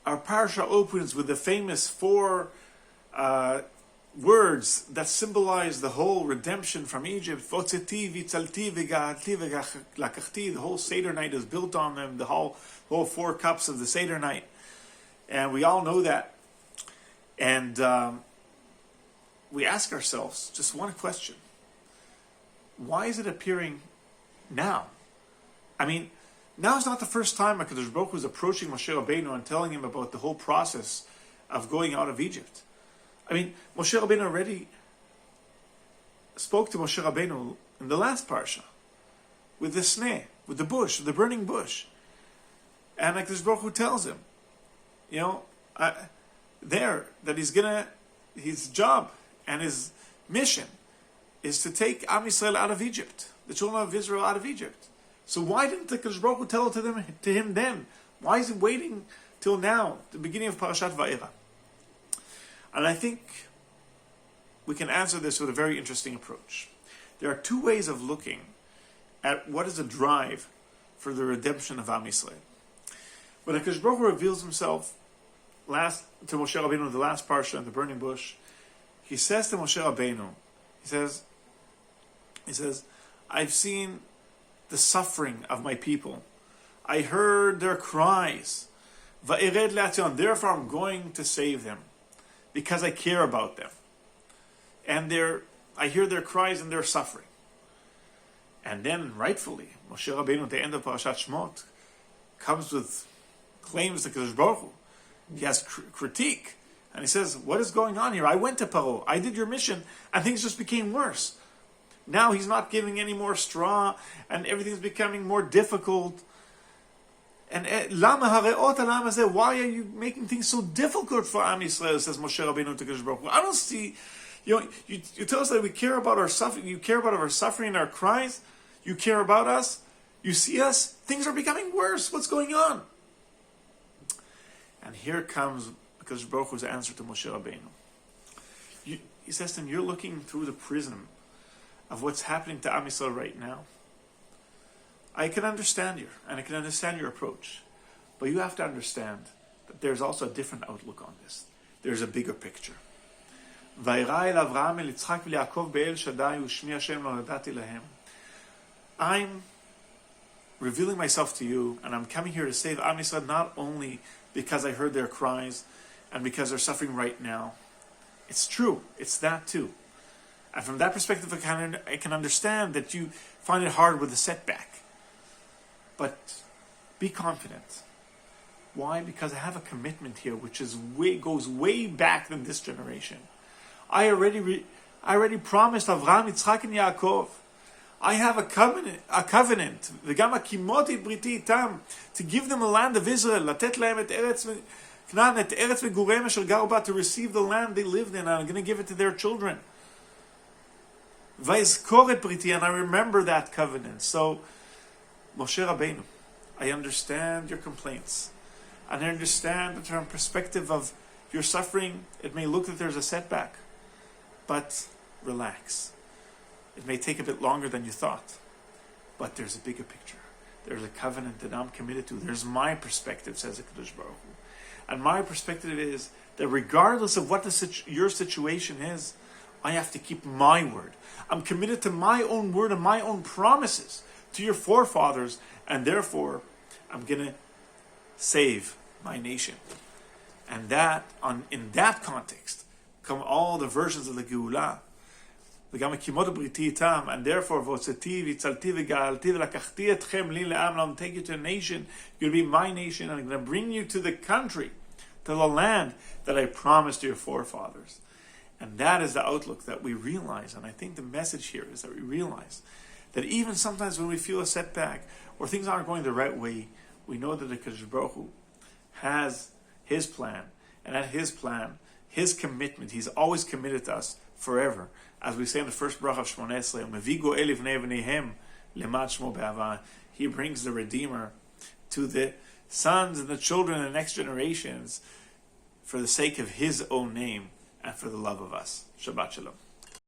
our parsha opens with the famous four words that symbolize the whole redemption from Egypt. Votzeti, vitzalti, v'ga'alti, v'lakachti. The whole Seder night is built on them. The whole 4 cups of the Seder night, and we all know that. And we ask ourselves just one question: why is it appearing now? I mean, now is not the first time HaKadosh Baruch Hu is approaching Moshe Rabbeinu and telling him about the whole process of going out of Egypt. I mean, Moshe Rabbeinu already spoke to Moshe Rabbeinu in the last parsha with the sneh, with the bush, the burning bush. And HaKadosh Baruch Hu tells him, that his job and his mission is to take Am Yisrael out of Egypt, the children of Israel out of Egypt. So why didn't the HaKadosh Baruch Hu tell it to him then? Why is he waiting till now, the beginning of Parashat Va'era? And I think we can answer this with a very interesting approach. There are 2 ways of looking at what is a drive for the redemption of Am Yisrael. When HaKadosh Baruch Hu reveals himself to Moshe Rabbeinu in the last parsha in the burning bush, he says to Moshe Rabbeinu, he says, I've seen the suffering of my people. I heard their cries. Va'ered le'atzion. Therefore I'm going to save them, because I care about them. And I hear their cries and their suffering. And then, rightfully, Moshe Rabbeinu at the end of Parashat Shemot claims to Kadosh Baruch Hu. He has critique. And he says, what is going on here? I went to Paro, I did your mission, and things just became worse. Now he's not giving any more straw, and everything's becoming more difficult. And why are you making things so difficult for Am Yisrael? Says Moshe Rabbeinu to Kadosh Baruch Hu. I don't see. You tell us that we care about our suffering. You care about our suffering and our cries. You care about us. You see us. Things are becoming worse. What's going on? And here comes Kadosh Baruch Hu's answer to Moshe Rabbeinu. He says to him, "You're looking through the prism of what's happening to Am Yisrael right now. I can understand you, and I can understand your approach. But you have to understand that there's also a different outlook on this. There's a bigger picture. I'm revealing myself to you, and I'm coming here to save Am Yisrael not only because I heard their cries and because they're suffering right now. It's true. It's that too. And from that perspective, I can understand that you find it hard with the setback. But be confident. Why? Because I have a commitment here which goes way back than this generation. I already promised Avraham, Yitzchak, and Yaakov. I have a covenant, v'gam hakimoti briti itam, to give them the land of Israel, latet lahem et eretz Canaan, et eretz megureim asher garu ba, to receive the land they lived in, and I'm going to give it to their children. Vayizkor et briti, and I remember that covenant. So, Moshe Rabbeinu, I understand your complaints, and I understand that from perspective of your suffering, it may look that there's a setback, but relax. It may take a bit longer than you thought, but there's a bigger picture. There's a covenant that I'm committed to. There's my perspective, says the Kadosh Baruch Hu. And my perspective is that regardless of what your situation is, I have to keep my word. I'm committed to my own word and my own promises to your forefathers, and therefore I'm going to save my nation. And in that context come all the versions of the Geulah. And therefore, I'm take you to a nation. You're going to be my nation, and I'm going to bring you to the country, to the land that I promised to your forefathers. And that is the outlook that we realize. And I think the message here is that we realize that even sometimes when we feel a setback or things aren't going the right way, we know that the Kadosh Baruch Hu has His plan, and at His plan, His commitment, He's always committed to us forever. As we say in the first bracha of Shmoneh Esrei, He brings the Redeemer to the sons and the children and the next generations for the sake of His own name and for the love of us. Shabbat Shalom.